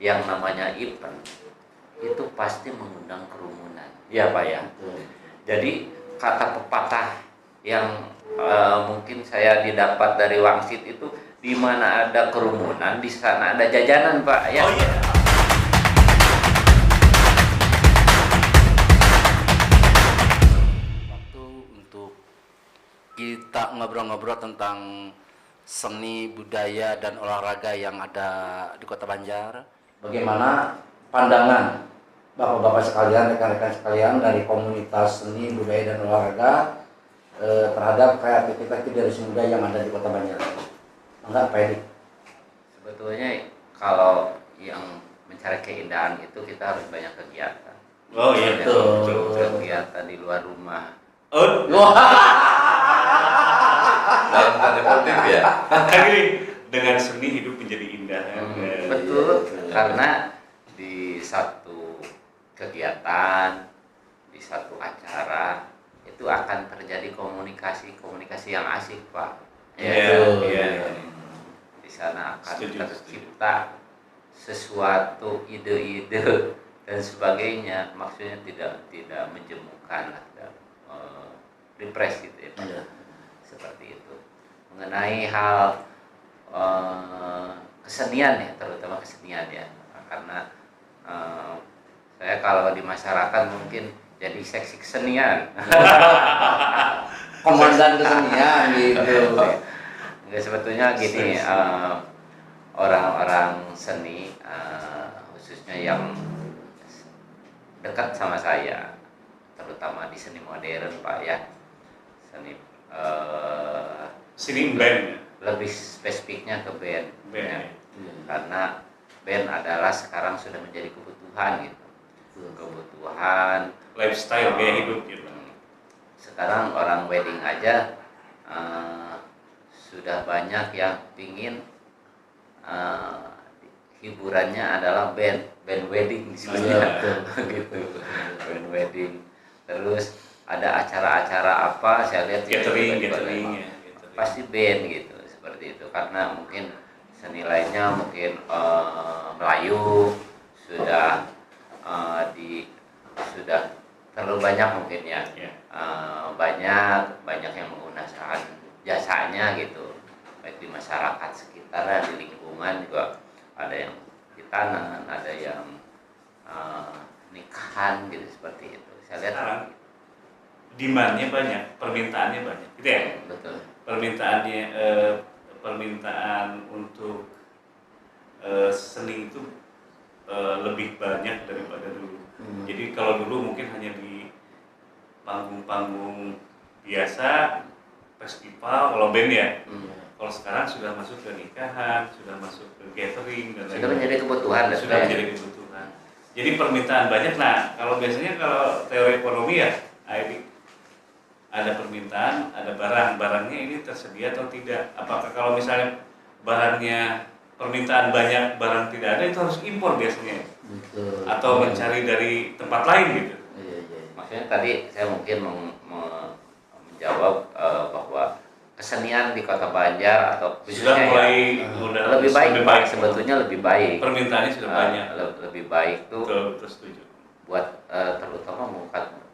yang namanya event itu pasti mengundang kerumunan. Ya Pak ya. Jadi kata pepatah yang mungkin saya didapat dari Wangsit itu, di mana ada kerumunan di sana ada jajanan Pak ya. Oh iya. Waktu untuk kita ngobrol-ngobrol tentang seni, budaya, dan olahraga yang ada di Kota Banjar. Bagaimana pandangan Bapak-bapak sekalian, rekan-rekan sekalian dari komunitas seni, budaya, dan olahraga terhadap kreativitas generasi muda yang ada di Kota Banjar? Enggak, Pak Edi? Sebetulnya kalau yang mencari keindahan itu kita harus banyak kegiatan. Oh iya, betul. Kegiatan di luar rumah. Oh, Dalam tanda kutip ya. kan gini, dengan seni hidup menjadi indah. Betul, karena di satu kegiatan, di satu acara itu akan terjadi komunikasi yang asik Pak. Iya. Di sana akan Setuju. tercipta sesuatu ide-ide dan sebagainya. Maksudnya tidak menjemukan atau depres gitu ya Pak. Iya. Seperti itu. Mengenai hal kesenian ya, terutama kesenian ya, karena saya kalau di masyarakat mungkin jadi seksi kesenian. Komandan kesenian gitu. Enggak, sebetulnya gini, orang-orang seni khususnya yang dekat sama saya, terutama di seni modern Pak ya, seni Sini band. lebih spesifiknya ke band. Band, Ya. ya. Karena band adalah sekarang sudah menjadi kebutuhan gitu, kebutuhan Lifestyle gaya hidup gitu. sekarang. Orang wedding aja sudah banyak yang pingin hiburannya adalah band wedding disebutnya. Gitu, band wedding. Terus ada acara-acara apa, saya lihat Gathering ya. pasti band gitu, seperti itu. Karena mungkin seni lainnya mungkin Melayu sudah sudah terlalu banyak mungkin ya. Ya. Banyak yang menggunakan jasanya gitu, baik di masyarakat sekitar, di lingkungan juga ada yang hitanan, ada yang nikahan gitu, seperti itu. Saya lihat Sekarang demand-nya banyak, permintaannya banyak, gitu ya. betul. Permintaan untuk seni itu lebih banyak daripada dulu. Jadi kalau dulu mungkin hanya di panggung-panggung biasa, festival, kalau band ya. Kalau sekarang sudah masuk ke nikahan, sudah masuk ke gathering dan Sudah menjadi kebutuhan. sudah menjadi kebutuhan. Jadi permintaan banyak. Nah, kalau biasanya kalau teori ekonomi ya, ini ada permintaan, ada barangnya ini tersedia atau tidak. Apakah kalau misalnya barangnya permintaan banyak, barang tidak ada, itu harus impor biasanya, Betul. atau mencari dari tempat lain gitu. Iya. Maksudnya tadi saya mungkin menjawab bahwa kesenian di Kota Banjar atau Sudah khususnya mulai lebih baik, sebetulnya lebih baik. Permintaannya sudah banyak. Lebih baik tuh Betul, setuju. buat terutama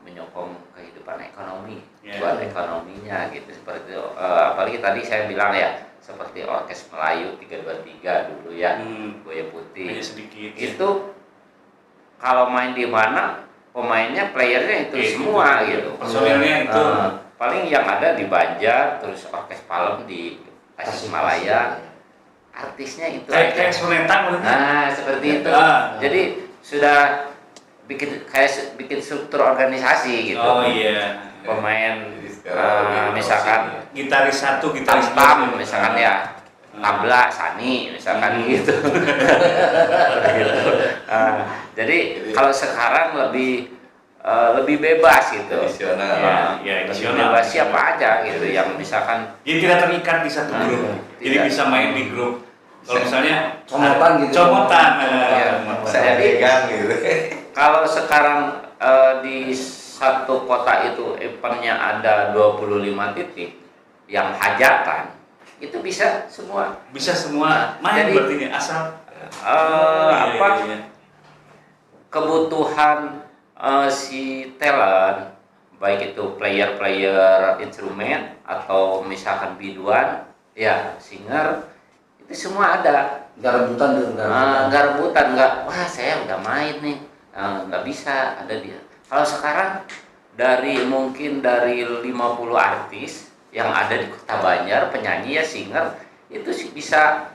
menyokong kehidupan ekonomi, Ya. buat ekonominya gitu, seperti itu. Apalagi tadi saya bilang ya, seperti orkes Melayu 323 dulu ya, Buaya Putih. Hanya sedikit. Itu kalau main di mana pemainnya, playernya itu semua gitu. Personilnya itu. Paling yang ada di Banjar, terus orkes Palem di Tasikmalaya, artisnya itu Kayak sonetang bener. Nah, seperti itu. Jadi sudah bikin struktur organisasi gitu. Oh iya. Pemain Jadi sekarang lebih misalkan Gitaris satu, gitaris tam dua. misalkan ya, tabla Sani misalkan gitu. Gitu. Jadi kalau sekarang lebih bebas gitu. Tradisional. Ya, Lebih edisional. bebas siapa aja gitu yang misalkan Jadi tidak terikat di satu grup. Jadi tidak. bisa main di grup. Kalau misalnya Comotan gitu. Comotan. Ya, Saya Jadi- pegang gitu. kalau sekarang di satu kota itu eventnya ada 25 titik yang hajatan, itu bisa semua. Bisa semua main Jadi- berarti asal apa iya. kebutuhan si talent, baik itu player instrumen atau misalkan biduan, ya singer, itu semua ada. Nggak rebutan tuh, nggak rebutan. Nggak rebutan, nggak, wah saya udah main nih. Nggak bisa, ada dia. Kalau sekarang mungkin dari 50 artis yang ada di Kota Banjar, penyanyi ya singer, itu sih bisa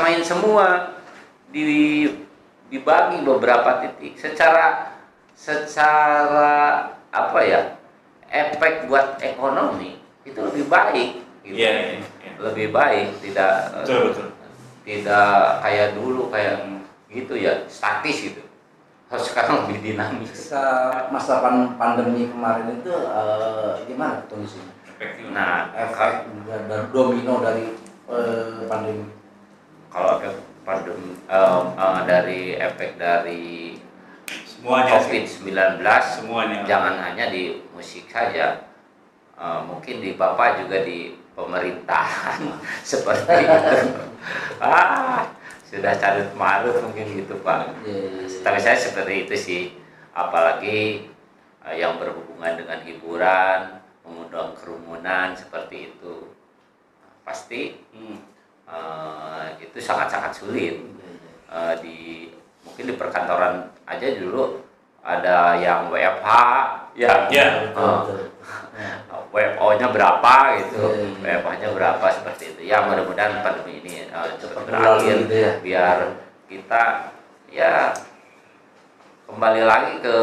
main semua, dibagi beberapa titik secara apa ya, efek buat ekonomi itu lebih baik gitu. Iya, iya. Lebih baik, tidak Betul. tidak kayak dulu kayak gitu ya, statis gitu. Harus sekarang lebih dinamis. Ketika masa pandemi kemarin itu gimana kondisinya? Efeknya. Nah, Efek dari domino dari pandemi. kalau dari efek dari Semuanya sih. COVID-19, Semuanya. jangan hanya di musik saja, mungkin di Bapak juga di pemerintahan seperti itu. Sudah carut marut mungkin gitu Pak. Tapi saya seperti itu sih, apalagi yang berhubungan dengan hiburan, mengundang kerumunan seperti itu, pasti itu sangat-sangat sulit. Mungkin di perkantoran aja dulu ada yang WFH, ya, Ya. WFO-nya berapa gitu, Iya. WFH-nya berapa seperti itu. Ya mudah-mudahan pandemi ini cepat Berlalu berakhir, gitu ya. biar kita ya kembali lagi ke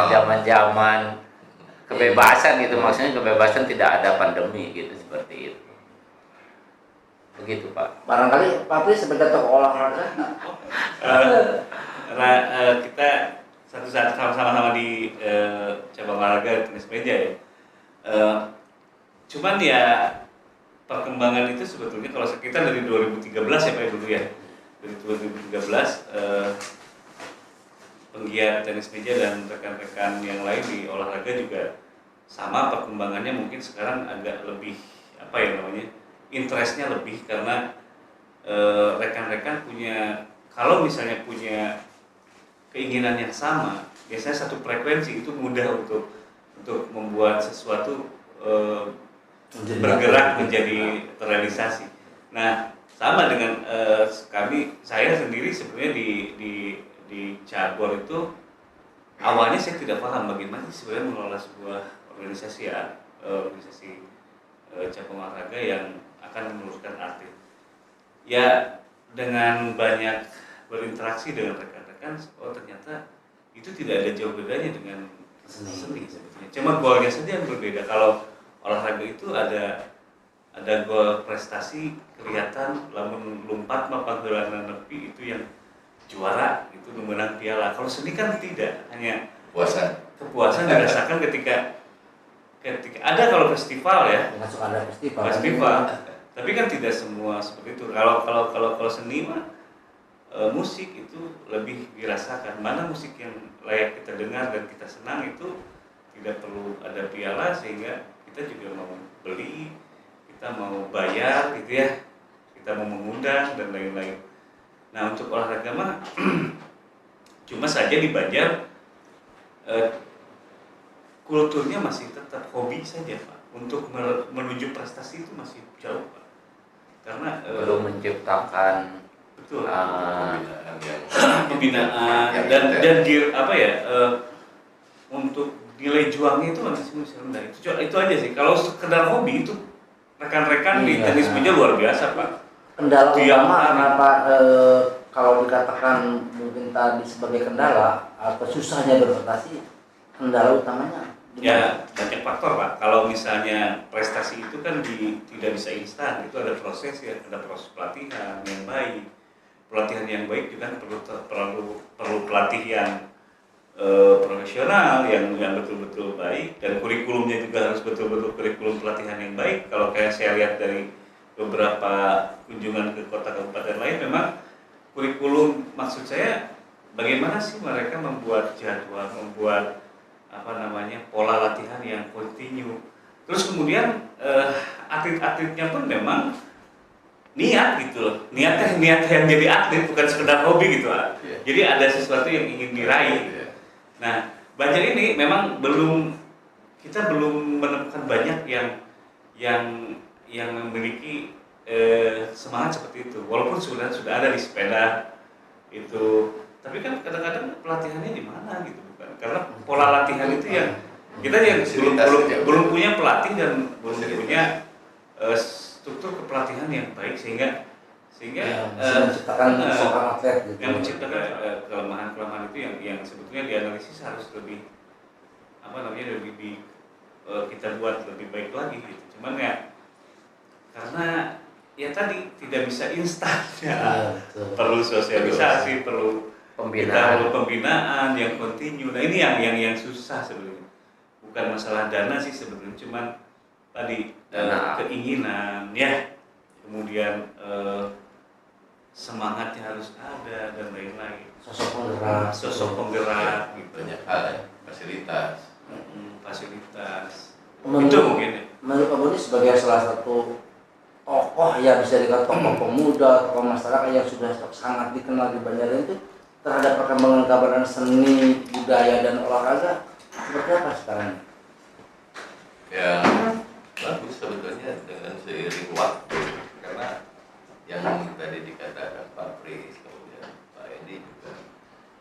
zaman-zaman kebebasan gitu, maksudnya kebebasan tidak ada pandemi gitu, seperti itu. Begitu Pak. Barangkali Pak Pri sebagai tokoh olahraga. Karena kita satu saat sama-sama di cabang olahraga tenis meja ya. Cuman ya perkembangan itu sebetulnya kalau kita dari 2013 ya Pak dulu ya. Dari 2013 penggiat tenis meja dan rekan-rekan yang lain di olahraga juga sama perkembangannya, mungkin sekarang agak lebih apa ya namanya, interestnya lebih karena rekan-rekan punya, kalau misalnya punya keinginan yang sama, biasanya satu frekuensi itu mudah untuk membuat sesuatu bergerak menjadi terrealisasi. Nah, sama dengan saya sendiri sebenarnya di cabur itu awalnya saya tidak paham bagaimana sebenarnya mengelola sebuah organisasi ya, organisasi cabang olahraga yang akan meluruskan atlet. Ya, dengan banyak berinteraksi dengan rekan-rekan, oh ternyata itu tidak ada jauh bedanya dengan seni sebetulnya. Cuma golnya saja yang berbeda. Kalau olahraga itu ada gol prestasi kelihatan, lamun lompat mapagelanan nepi itu yang juara, itu menang piala. Kalau seni kan tidak, hanya kepuasan dirasakan ketika ada, kalau festival ya, Masuk ada festival. tapi kan tidak semua seperti itu. Kalau seni mah musik itu lebih dirasakan. Mana musik yang layak kita dengar dan kita senang itu tidak perlu ada piala, sehingga kita juga mau beli, kita mau bayar gitu ya, kita mau mengundang dan lain-lain. Nah, untuk olahraga mah cuma saja di Banjar kulturnya masih tetap hobi saja Pak. Untuk menuju prestasi itu masih jauh Pak. Karena Belum menciptakan betul pembinaan pembinaan dan untuk nilai juangnya itu masih rendah. Itu aja sih. Kalau sekedar hobi itu rekan-rekan di tenis meja luar biasa Pak. Kendala Tiap utama hari. kenapa kalau dikatakan mungkin tadi sebagai kendala atau susahnya berprestasi, kendala utamanya Ya, banyak faktor Pak. Kalau misalnya prestasi itu kan tidak bisa instan, itu ada proses ya, ada proses pelatihan yang baik. Pelatihan yang baik juga perlu pelatih yang profesional, yang betul-betul baik, dan kurikulumnya juga harus betul-betul kurikulum pelatihan yang baik. Kalau kayak saya lihat dari beberapa kunjungan ke kota kabupaten lain, memang kurikulum, maksud saya bagaimana sih mereka membuat jadwal, membuat pola latihan yang kontinu. Terus kemudian atlet-atletnya pun memang niat gitu loh, niat yang jadi atlet bukan sekedar hobi gitu lah. Iya. Jadi ada sesuatu yang ingin diraih. Iya. Nah, Banjar ini memang kita belum menemukan banyak yang memiliki semangat seperti itu. Walaupun sudah ada di sepeda itu, tapi kan kadang-kadang pelatihannya di mana gitu bukan? Karena pola latihan itu yang kita yang belum punya pelatih dan belum punya struktur kepelatihan yang baik sehingga bisa menciptakan seorang atlet gitu. yang menciptakan kelemahan-kelemahan itu yang sebetulnya dianalisis harus lebih kita buat lebih baik lagi gitu. Cuman ya karena ya tadi tidak bisa instan ya, perlu sosialisasi, perlu pembinaan yang kontinu. Nah ini yang susah sebenarnya, bukan masalah dana sih sebenarnya, cuman tadi keinginan ya, kemudian semangatnya harus ada dan lain-lain. Sosok penggerak gitu. Banyak hal ya, fasilitas. Itu mungkin ya. Menurut Pak Budi sebagai salah satu tokoh ya, bisa dikatakan tokoh pemuda, tokoh masyarakat yang sudah sangat dikenal di Banjar itu, terhadap perkembangan kabaran seni, budaya dan olahraga seperti apa sekarang? Ya bagus sebetulnya dengan seiring waktu, karena yang tadi dikatakan Pak Pris, kemudian Pak Edi juga,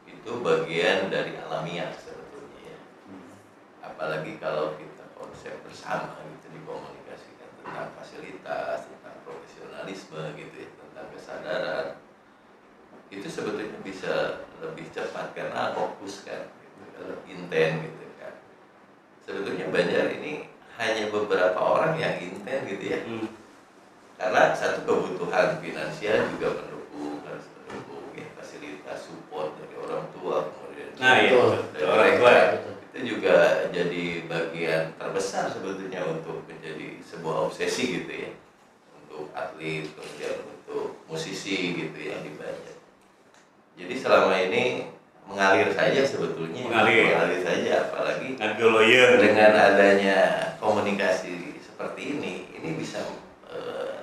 itu bagian dari alamiah sebetulnya ya. Apalagi kalau kita konsep bersama gitu, dikomunikasikan tentang fasilitas, tentang profesionalisme gitu ya, tentang kesadaran, itu sebetulnya bisa lebih cepat karena fokus kan gitu, kalau intent gitu kan. Sebetulnya Banjar ini hanya beberapa orang yang intent gitu ya, karena satu kebutuhan finansial juga harus mendukung ya, fasilitas support dari orang tua, kemudian dari orang tua itu juga jadi bagian terbesar sebetulnya untuk menjadi sebuah obsesi gitu ya, untuk atlet, kemudian untuk musisi gitu yang di Banjar. Jadi selama ini mengalir saja sebetulnya, mengalir saja, apalagi dengan adanya komunikasi seperti ini bisa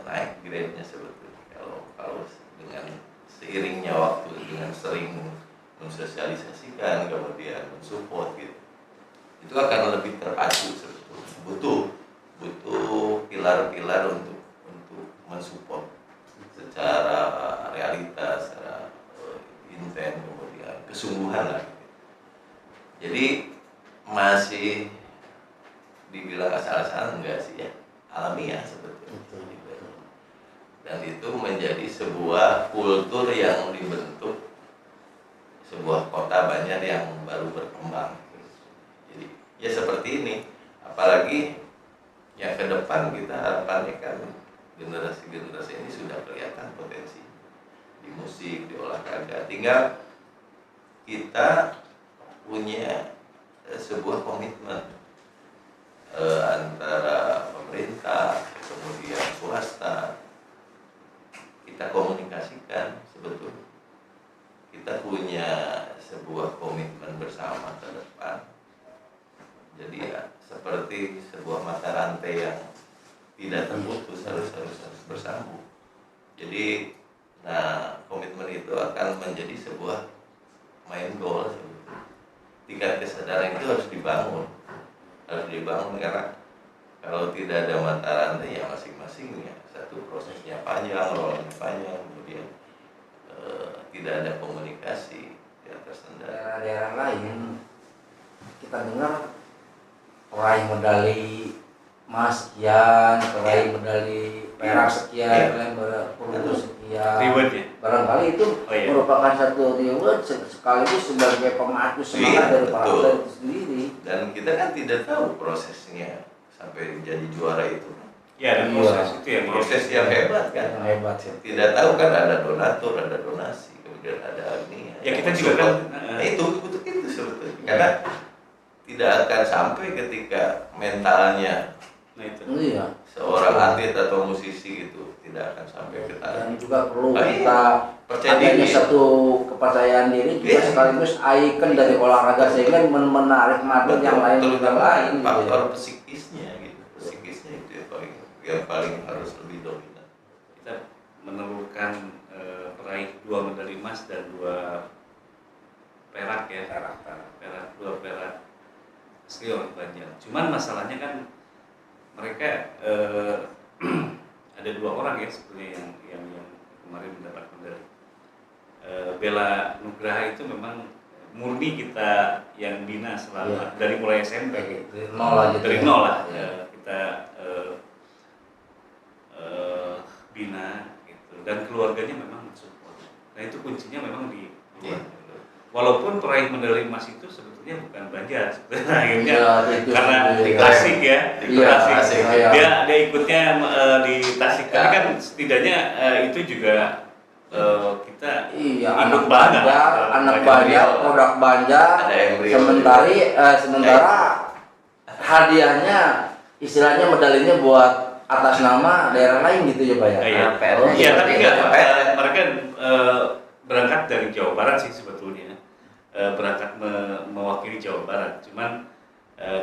naik grade-nya sebetulnya. Kalau dengan seiringnya waktu, dengan sering mensosialisasikan, kemudian mensupport gitu, itu akan lebih terpacu sebetulnya. Butuh pilar-pilar untuk mensupport secara realitas, secara intent, kemudian kesungguhan lah. Jadi masih dibilang asal-asalan enggak sih ya, alamiah sebetulnya. Dan itu menjadi sebuah kultur yang dibentuk sebuah kota Banjar yang baru berkembang. Jadi ya seperti ini, apalagi yang ke depan kita harapannya kan generasi-generasi ini sudah kelihatan potensi di musik, di olahraga. Tinggal kita punya sebuah komitmen antara pemerintah, kemudian swasta. Kita komunikasikan sebetulnya. Kita punya sebuah komitmen bersama ke depan. Jadi ya seperti sebuah mata rantai yang tidak terputus, harus bersambung. Jadi komitmen itu akan menjadi sebuah main goal sebetulnya. Tingkat kesadaran itu harus dibangun karena kalau tidak ada mata rantai ya masing-masing ya, satu prosesnya panjang, rolanya panjang, kemudian tidak ada komunikasi yang tersendat. Daerah-daerah lain kita dengar peraih medali emas sekian, peraih medali perak sekian, peraih perunggu sekian. Reward ya? Barangkali itu merupakan satu reward sekaligus sebagai pemacu semangat dari para atlet itu sendiri. Dan kita kan tidak tahu prosesnya sampai jadi juara itu. Ya, ada proses yang hebat kan. Yang hebat ya. Tidak tahu kan ada donatur, ada donasi, kemudian ada ini. Ya kita juga kan. Itu sebetulnya. Karena tidak akan sampai ketika mentalnya seorang atlet atau musisi gitu tidak akan sampai ke tanah. Dan juga perlu kita adanya satu kepercayaan diri juga sekaligus ikon dari olahraga sehingga menarik mata yang lain. Faktor psikisnya gitu, psikisnya itu yang paling harus lebih dominan. Kita menelurkan peraih 2 medali emas dan 2 perak ya, dua perak asli orang Banjar. Cuman masalahnya kan mereka ada 2 orang ya sebenarnya yang kemarin mendapat medali. Bella Nugraha itu memang murni kita yang bina selama dari mulai SMP dari nol lah gitu dari ya. nol lah Iya. kita bina gitu, dan keluarganya memang mensupport. Nah itu kuncinya memang di Iya. walaupun peraih medali emas itu sebetulnya bukan Banjar sebetulnya akhirnya Iya, itu karena sendiri. di Tasik ya, di Iya, Tasik. Tasik, iya. Dia ikutnya di Tasik, tapi Ya. kan setidaknya itu juga kita Iya, ikut anak bangga. Banjar, anak Banjar, produk Banjar. Ada embrio. Sementara hadiahnya istilahnya medalinya buat atas nama daerah lain gitu ya Pak ya. Iya, PR-nya iya, seperti tapi itu, enggak, Pak. mereka berangkat dari Jawa Barat sih sebetulnya, berangkat mewakili Jawa Barat. Cuman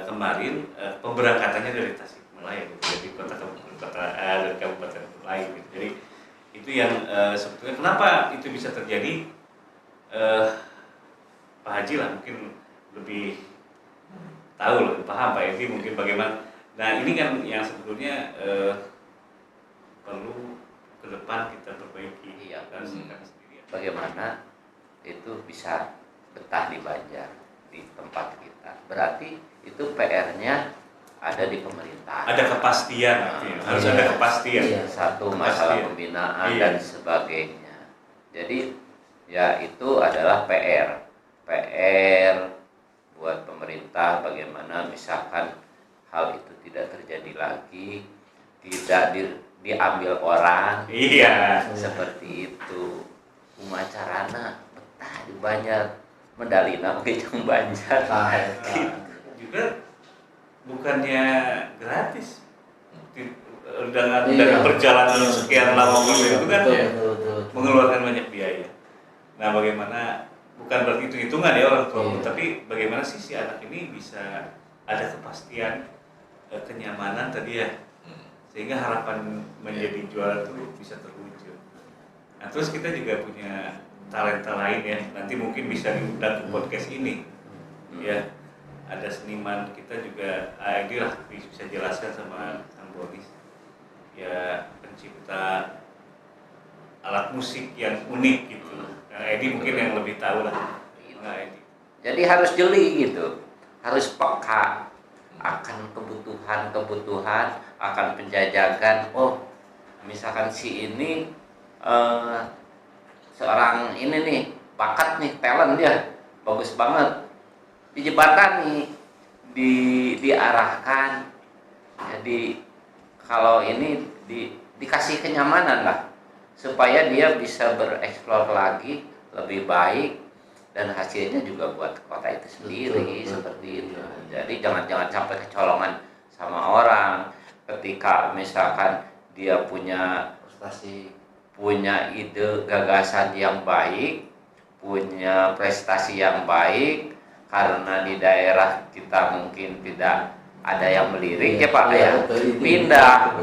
kemarin pemberangkatannya dari Tasikmalaya, gitu, dari dari kabupaten lain. Gitu. Jadi itu yang sebetulnya kenapa itu bisa terjadi, Pak Haji lah mungkin lebih tahu, lebih paham, Pak Edi mungkin bagaimana. Nah ini kan yang sebetulnya perlu ke depan kita perbaiki. Iya, kan sendiri. bagaimana itu bisa betah di Banjar, di tempat kita. Berarti itu PR-nya ada di pemerintah. Ada kepastian, artinya. Harus Iya. ada kepastian. Iya. Satu masalah Kepastian. pembinaan Iya. dan sebagainya. Jadi ya itu adalah PR buat pemerintah, bagaimana misalkan hal itu tidak terjadi lagi, tidak diambil orang. Iya. Seperti itu. Umacarana betah di Banjar, medalina oke jeung Banjar. Nah, Juga bukannya gratis. Dengan Iya. perjalanan sekian lama itu kan betul, ya betul. mengeluarkan banyak biaya. Nah, bagaimana, bukan berarti itu hitungan ya orang tua, Iya. tapi bagaimana sih si anak ini bisa ada kepastian, kenyamanan tadi ya, sehingga harapan menjadi juara itu bisa terwujud. Nah, terus kita juga punya talenta lain ya, nanti mungkin bisa diundang ke podcast ini, ya. Ada seniman kita juga, ini lah bisa jelaskan sama Kang Boris, ya pencipta alat musik yang unik gitu. Nah, Edi mungkin yang lebih tahu lah. Nah, Edi. Jadi harus jeli gitu, harus peka akan kebutuhan, akan penjajakan. Oh, misalkan si ini seorang ini nih, bakat nih, talent dia, bagus banget. Dijebatani, diarahkan. Jadi kalau ini dikasih kenyamanan lah, supaya dia bisa bereksplor lagi lebih baik, dan hasilnya juga buat kota itu sendiri. Betul. Seperti itu. Jadi jangan sampai kecolongan sama orang ketika misalkan dia punya ide gagasan yang baik, punya prestasi yang baik, karena di daerah kita mungkin tidak ada yang melirik ya Pak ya, pindah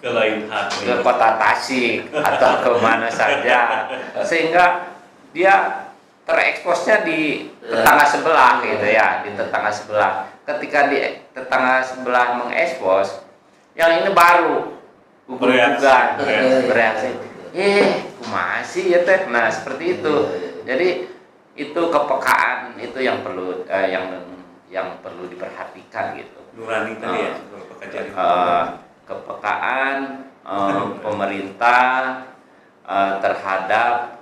Ke lain hati. ke kota Tasik atau kemana saja, sehingga dia tereksposnya di tetangga sebelah gitu ya, di tetangga sebelah. Ketika di tetangga sebelah mengekspos, yang ini baru gugur-gugar, bereaksi. Masih ya teh. Nah seperti itu. Jadi itu kepekaan itu yang perlu yang perlu diperhatikan gitu. Nurani tadi ya, pekerjaan itu. Kepekaan pemerintah terhadap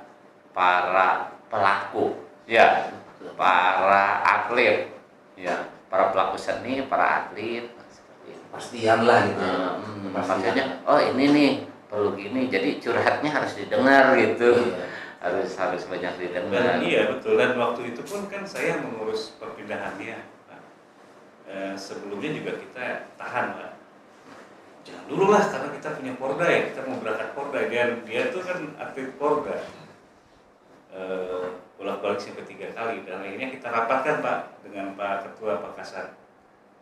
para pelaku, ya, para atlet, ya, para pelaku seni, para atlet, seperti itu. Pastian lah gitu. Maksudnya, oh ini nih perlu gini, jadi curhatnya harus didengar gitu, harus banyak didengar. Dan iya betul, dan waktu itu pun kan saya mengurus perpindahannya, Pak. Sebelumnya juga kita tahan, Pak. Jangan dulu lah, karena kita punya Porda ya, kita mau berangkat Porda, dia tuh kan atlet Porda. Bolak-balik sampai 3 kali, dan akhirnya kita rapatkan Pak dengan Pak Ketua Pak Kasar,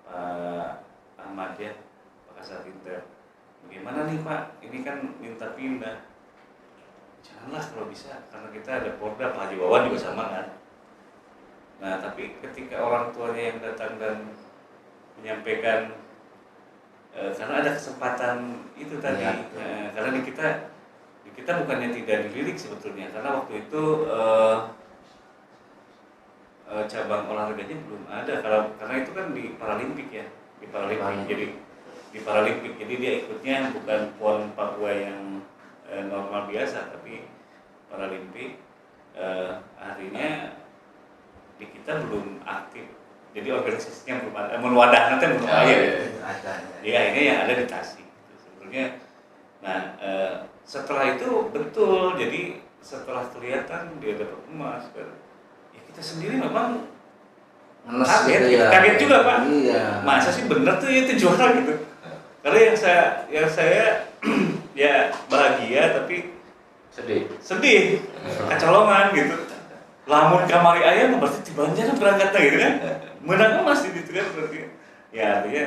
Pak Ahmad ya, Pak Kasar Inter. Bagaimana nih Pak, ini kan minta pindah, janganlah kalau bisa, karena kita ada Porda, Pak Haji Wawan juga sama kan. Nah tapi ketika orang tuanya yang datang dan menyampaikan karena ada kesempatan itu tadi, karena di kita bukannya tidak dilirik sebetulnya, karena waktu itu cabang olahraganya belum ada, karena itu kan di Paralimpik ya, di Paralimpik. Jadi di Paralimpik, jadi dia ikutnya bukan PON Papua yang normal biasa, tapi Paralimpik. Artinya di kita belum aktif, jadi organisasinya belum ada, mewadah nanti belum ada. Jadi akhirnya yang ada di Tasik gitu, sebetulnya. Nah setelah itu betul, jadi setelah kelihatan dia dapat emas, ya kita sendiri memang kaget, gitu ya. Kaget juga Pak. Iya. Masa sih bener tuh itu juara gitu. Karena yang saya ya bahagia tapi sedih, kecolongan gitu. Lamun kamari ayam berarti di Banjar berangkatnya gitu kan. Menang emas gitu kan berarti. Ya artinya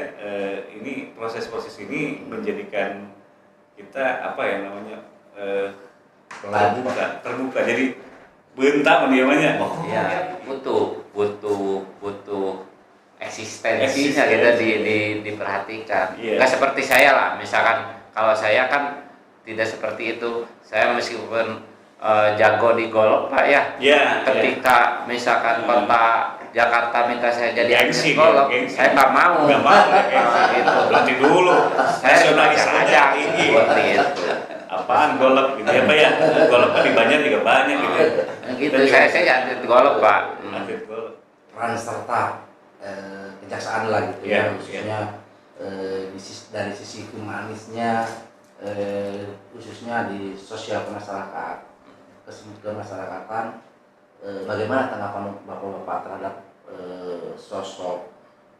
ini proses ini menjadikan kita apa ya namanya terbuka. Jadi bentak mendiamannya. Ya, butuh eksistensinya kita diperhatikan. Iya. Nggak seperti saya lah, misalkan kalau saya kan tidak seperti itu. Saya meskipun jago di golf Pak ya. Iya. Ketika misalkan kota Jakarta minta saya jadi atlet Gengsi, golf, gengsi. saya nggak mau. Nggak mau ya, Gitu. Berarti dulu. Saya Nasionalis sebagai aja aja ini. seperti itu. Apaan golf gitu ya Pak ya? Golf kan di Banjar juga banyak gitu. Gitu, saya atlet golf Pak. Atlet golf. Peran serta kejaksaan lah gitu Iya, ya, khususnya dari sisi humanisnya, khususnya di sosial kemasyarakatan, bagaimana tanggapan bapak-bapak terhadap sosok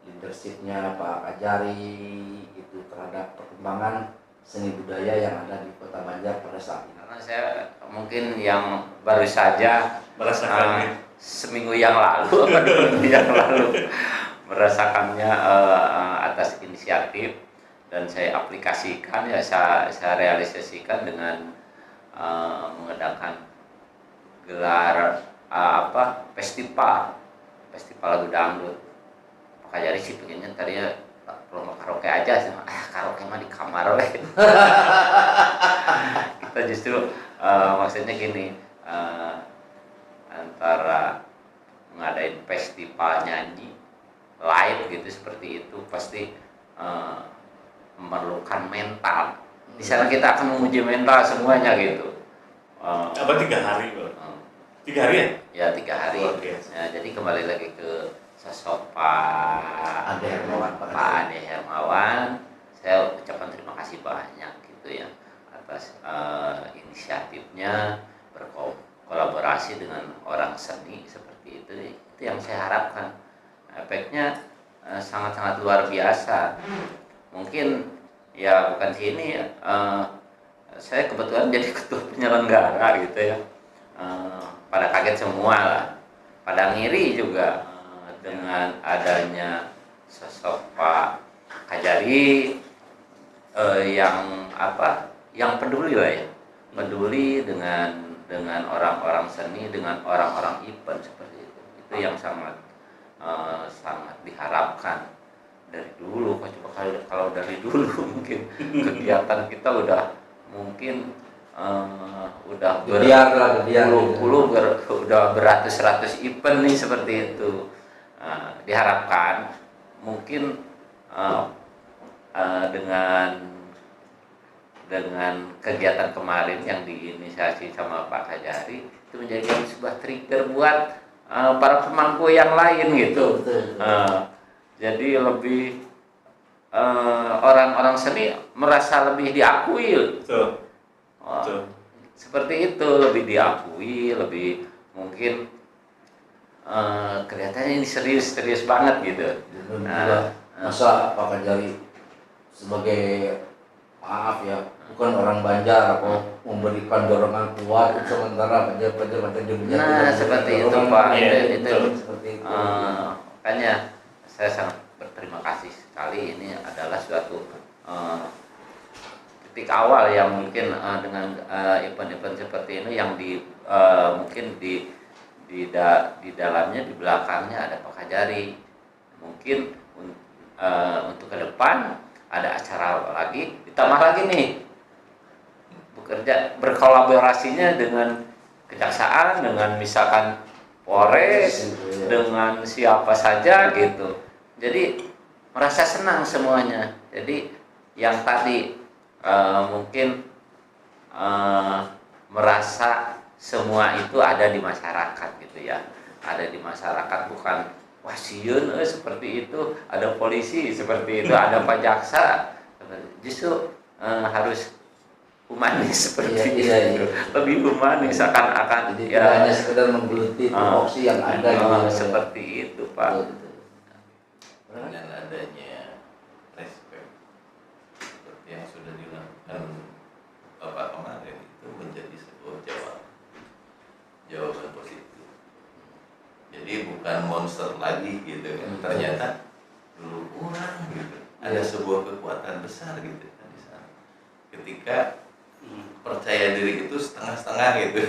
leadershipnya Pak Kajari gitu terhadap perkembangan seni budaya yang ada di Kota Banjar pada saat ini? Karena saya mungkin yang baru saja Merasakan seminggu yang lalu merasakannya atas inisiatif, dan saya aplikasikan ya, saya realisasikan dengan mengadakan gelar festival lagu dangdut. Pak Kajari sih pengennya tadinya promo karaoke aja sih, karaoke mah di kamar weh. Kita justru maksudnya gini, antara ngadain festival nyanyi live gitu seperti itu pasti memerlukan mental. Di sana kita akan menguji mental semuanya gitu. apa 3 hari Pak? 3 hari ya? Ya 3 hari. Ya, jadi kembali lagi ke sosok Pak Ade Hermawan, Pak Ade Hermawan, saya ucapkan terima kasih banyak gitu ya atas inisiatifnya, berkolaborasi dengan orang seni seperti itu yang saya harapkan. Efeknya sangat-sangat luar biasa. Mungkin ya bukan sini saya kebetulan jadi ketua penyelenggara gitu ya, pada kaget semua lah, pada ngiri juga dengan adanya sosok Pak Kajari yang peduli lah ya, peduli dengan orang-orang seni, dengan orang-orang event seperti itu yang sangat diharapkan dari dulu. Kalau dari dulu mungkin kegiatan kita udah udah beratus-ratus event nih seperti itu. Diharapkan mungkin dengan kegiatan kemarin yang diinisiasi sama Pak Kajari itu menjadi sebuah trigger buat para pemangku yang lain gitu. Jadi lebih orang-orang seni merasa lebih diakui. Betul. Seperti itu, lebih diakui, lebih mungkin kelihatannya ini serius banget gitu. Masa Pak Kajari sebagai, maaf ya, bukan orang Banjar apa memberikan dorongan kuat sementara Banjar dunia. Nah, seperti itu Pak. Iya, Seperti itu. Makanya saya sangat berterima kasih sekali. Ini adalah suatu titik awal yang mungkin dengan event-event seperti ini yang mungkin di dalamnya, di belakangnya ada Pak Kajari. Mungkin untuk ke depan ada acara lagi, ditambah lagi nih bekerja berkolaborasinya dengan kejaksaan, dengan misalkan Polres, dengan siapa saja gitu. Jadi merasa senang semuanya. Jadi yang tadi mungkin merasa semua itu ada di masyarakat gitu ya, ada di masyarakat, bukan wah sieun seperti itu, ada polisi seperti itu, ada Pak Jaksa, justru harus humanis seperti itu, lebih humanis akan Jadi ya, tidak hanya sekedar menggeluti tupoksi yang ada gitu. seperti itu Pak. Dengan adanya respect seperti yang sudah dilakukan Bapak kemarin itu menjadi sebuah jawaban positif. Jadi bukan monster lagi gitu kan. Ternyata dulu kurang gitu. Ada sebuah kekuatan besar gitu kan di sana. Ketika percaya diri itu setengah-setengah gitu.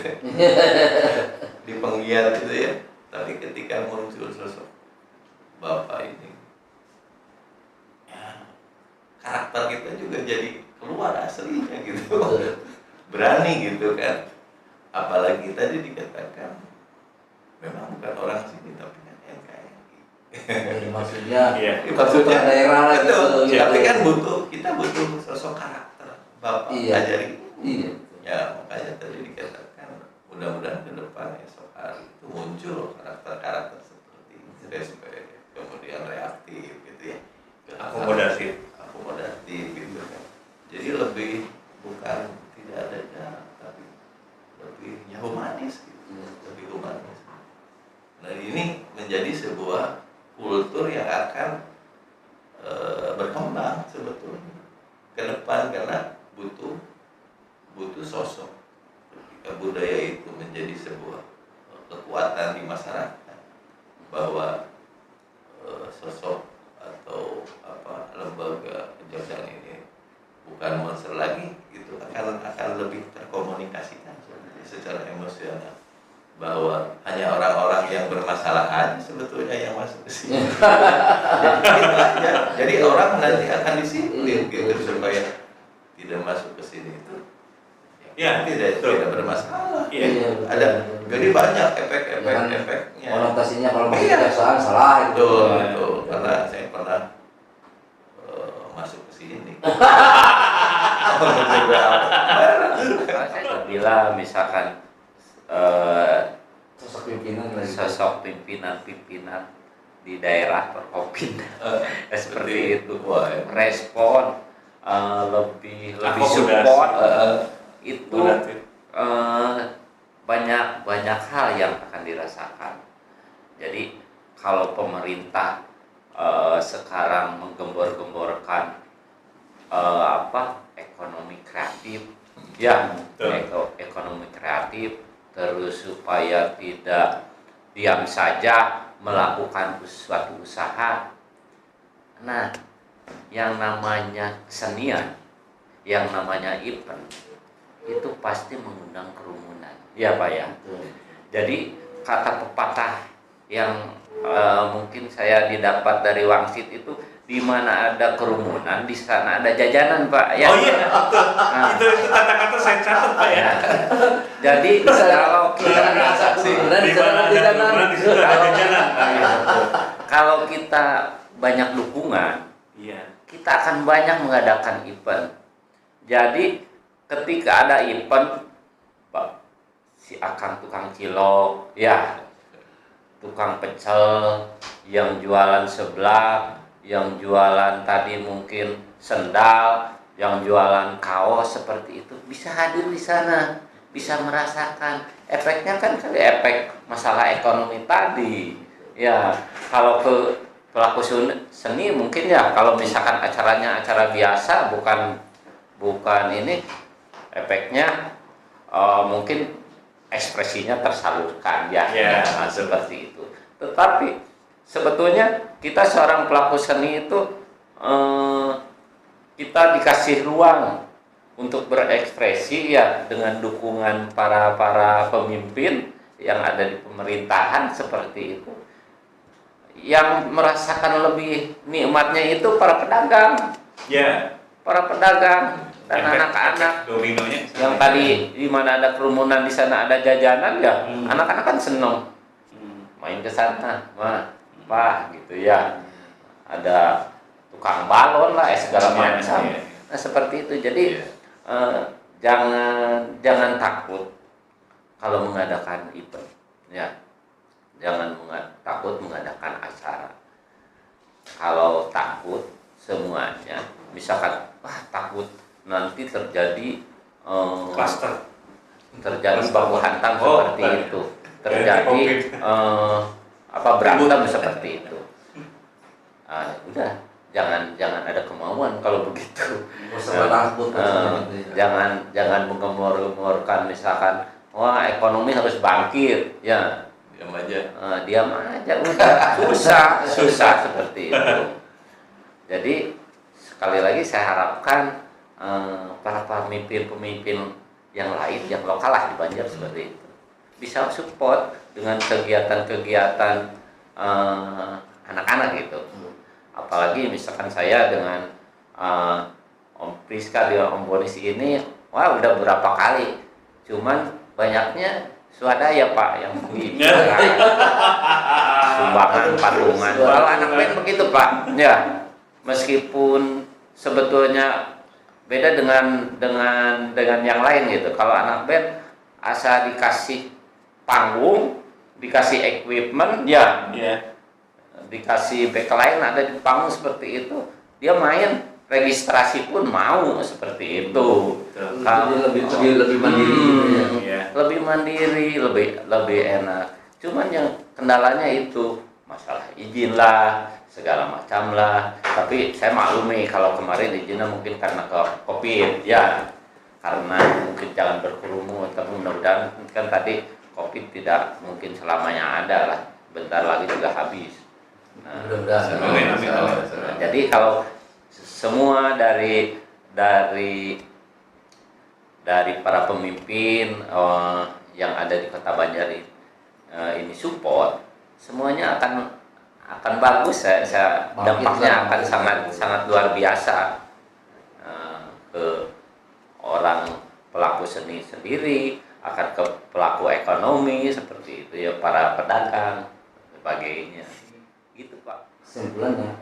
Di penggiat itu ya. Tapi ketika muncul sosok Bapak ini, ya, karakter kita juga jadi keluar aslinya gitu. Berani gitu kan. Apalagi tadi dikatakan memang bukan orang sini tapi kan NKRI. Jadi maksudnya bukan Maksudnya, putra daerah lah gitu. betul. Tapi kan kita butuh sosok karakter Bapak Kajari. Iya. Ya makanya tadi dikatakan mudah-mudahan ke depan esok hari itu muncul karakter-karakter seperti respect, kemudian reaktif gitu ya, Akomodatif gitu kan. Jadi lebih bukan tidak ada jarak tapi lebih ya humanis gitu, lebih humanis. Nah ini menjadi sebuah kultur yang akan berkembang sebetulnya ke depan karena butuh sosok. Ketika budaya itu menjadi sebuah kekuatan di masyarakat, bahwa sosok atau lembaga kejaksaan ini bukan monster lagi, itu akan lebih terkomunikasikan secara emosional, bahwa hanya orang-orang yang bermasalah aja sebetulnya yang masuk ke sini. Jadi orang nanti akan disiplin gitu supaya tidak masuk ke sini itu ya, tidak bermasalah. Iya. Ada jadi banyak efeknya. Konotasinya kalau masuk kejaksaan salah gitu. Betul. Karena saya pernah masuk ke sini. Saya bilang misalkan Sosok pimpinan lagi. sosok pimpinan di daerah Forkopimda seperti itu, Wah, respon lebih Akomodasi. support itu Akomodatif. banyak hal yang akan dirasakan. Jadi kalau pemerintah sekarang menggembor-gemborkan ekonomi kreatif, ya ekonomi kreatif, terus supaya tidak diam saja melakukan suatu usaha. Nah, yang namanya kesenian, yang namanya event, itu pasti mengundang kerumunan. Ya Pak ya. Jadi kata pepatah yang mungkin saya didapat dari Wangsit itu, di mana ada kerumunan, di sana ada jajanan Pak. Ya. Oh iya, betul. Nah, itu kata-kata saya catat Pak ya. jadi kalau kita Di mana ada kerumunan di situ ada jajanan. kalau kita banyak dukungan, Iya. kita akan banyak mengadakan event. Jadi ketika ada event, Pak, si akang tukang cilok, ya, tukang pecel, yang jualan seblak, yang jualan tadi mungkin sendal, yang jualan kaos seperti itu bisa hadir di sana, bisa merasakan efeknya kan efek masalah ekonomi tadi. Ya, kalau ke pelaku seni mungkin ya kalau misalkan acaranya acara biasa bukan ini efeknya mungkin ekspresinya tersalurkan ya, seperti itu. Tetapi sebetulnya kita seorang pelaku seni itu kita dikasih ruang untuk berekspresi ya dengan dukungan para pemimpin yang ada di pemerintahan seperti itu. Yang merasakan lebih nikmatnya itu para pedagang. Ya. Para pedagang dan Efek anak-anak dominonya yang tadi di mana ada kerumunan di sana ada jajanan ya, anak-anak kan seneng main ke sana, Pak gitu ya. Ada tukang balon lah, segala macam. Nah seperti itu. Jadi jangan takut kalau mengadakan event, ya. Jangan takut mengadakan acara. Kalau takut semuanya, misalkan takut nanti terjadi cluster, terjadi baku hantam seperti itu, terjadi berantem seperti itu. Udah, jangan ada kemauan kalau begitu. Jangan menggemor-gemorkan misalkan, wah ekonomi harus bangkit, ya. Diam aja, udah susah seperti itu. Jadi sekali lagi saya harapkan para pemimpin yang lain, yang lokal lah di Banjar seperti itu, bisa support dengan kegiatan-kegiatan anak-anak gitu. Apalagi misalkan saya dengan Om Priska di Om Bonis ini, wah udah berapa kali, cuman banyaknya swadaya Pak yang sumbangan patungan. Kalau anak band begitu Pak, ya meskipun sebetulnya beda dengan yang lain gitu. Kalau anak band asal dikasih panggung, dikasih equipment, ya, dikasih backline ada di panggung seperti itu, dia main. Registrasi pun mau seperti itu. Lebih mandiri, lebih mandiri, lebih enak. Cuman yang kendalanya itu masalah izin lah, segala macam lah. Tapi saya maklumi kalau kemarin izinnya mungkin karena COVID, ya, karena mungkin jangan berkerumun. Tapi mudah-mudahan kan tadi COVID tidak mungkin selamanya ada lah. Bentar lagi juga habis. Jadi kalau semua dari para pemimpin yang ada di Kota Banjar ini support, semuanya akan bagus. Dampaknya akan sangat luar biasa ke orang pelaku seni sendiri, akan ke pelaku ekonomi seperti itu ya, para pedagang sebagainya. Gitu Pak. Kesimpulannya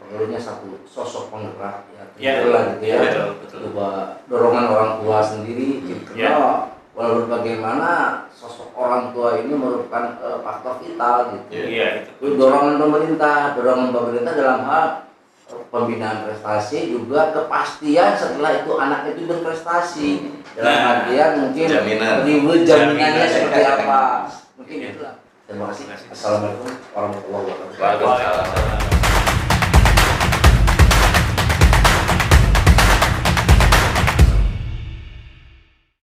perlunya satu sosok penggerak ya, betul. Dorongan orang tua sendiri karena walaupun bagaimana sosok orang tua ini merupakan faktor vital gitu. Dorongan pemerintah dalam hal pembinaan prestasi, juga kepastian setelah itu anak itu berprestasi dalam artian mungkin jaminannya seperti apa, mungkin itulah. Terima kasih. Assalamualaikum warahmatullahi wabarakatuh. Waalaikumsalam.